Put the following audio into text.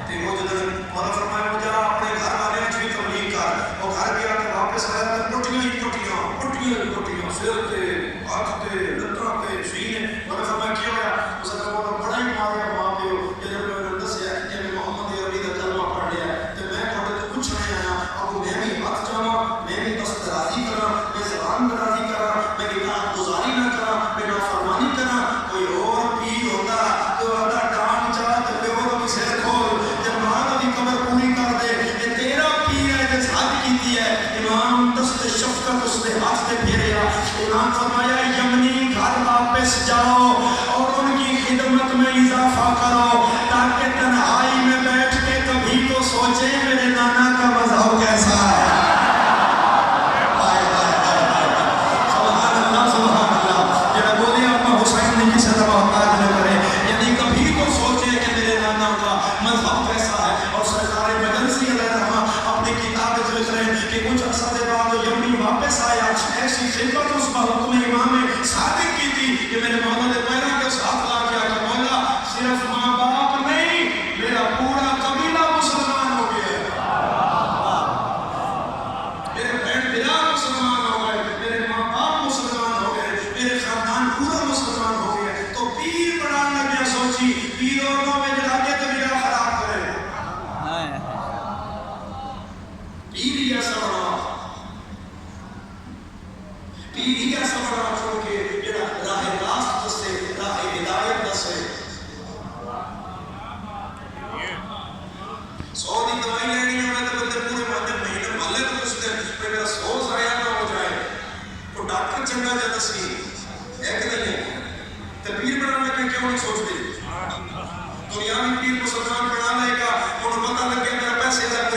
تے وہ جدوں مولا فرمایا مجھے اپنے گھر والے بھی تبلیغ کر، وہ گھر گیا تے واپس آیا تے ٹوٹیاں ہی ٹوٹیاں سر تے ہاتھ تے لتاں تے سینے. مولا فرمایا کیا ہویا؟ اس نے کہا بڑا ہی ماریا ماں پیو جدوں میں نے دسیا کہ میں محمد عربی دا کلمہ پڑھ لیا تے میں تھوڑے تو پوچھنے آیا ابو میں بھی ہاتھ جاواں، میں بھی بس درازی کراں، میں زبان درازی کراں، میں اطاعت گزاری نہ کراں، میں نافرمانی کراں. کوئی اور پیر ہوتا تو آدھا ڈان چاہ تے پیو دا بھی سر کھول تے ماں دا بھی قبر پوری کر دے. یہ تیرا پیر ہے جس حد کیتی ہے. امام دست شفقت اس نے ہاتھ تے پھیریا. امام فرمایا یمنی گھر واپس جاؤ اور ان کی خدمت میں اضافہ کرو تاکہ تنہائی میں بیٹھ کے کبھی تو سوچے میرے نانا کا مذہب کیسا ہے. سبحان اللہ جڑا بولے اپنا حسین نے کسی طرح محتاج نہ کرے، یعنی کبھی تو سوچے کہ میرے نانا کا مذہب کیسا ہے. اور سرکار مجلسی علیہ رحمہ اپنی کتاب میں لکھ رہے ہیں کہ کچھ عرصہ کے بعد یمنی واپس آیا. ایسی خدمت اس کا حکم امام صادق کی تھی کہ میرے مولا نے پیروں کے ساتھ لا کیا کہ مولا صرف ماں باپ نہیں میرا پورا قبیلہ مسلمان ہو گیا ہے. میرے بہن بلال مسلمان ہو گئے، میرے ماں باپ مسلمان ہو گئے، میرے خاندان پورا مسلمان ہو گیا. تو پیر بنانے لگیا. سوچی پیروں کو میں جڑا کے تو میرا خراب کرے. پیر ہی ایسا بنا، پیر ہی ایسا بنا چھوڑ کے جڑا راہ راست دسے، راہ ہدایت دسے. 100 دی دوائی لینی ہے تو بندے پورے مہینے محلے کو پوچھتے ہیں کہ میرا 100 ضائع نہ ہو جائے. تو ڈاکٹر چنگا جا دسی ہے کہ نہیں ہے. تو پیر بنانے میں کیوں نہیں سوچتے؟ دنیا میں پیر مسلمان بنا لے گا، انہوں پتہ لگ گیا میرا پیسے لگ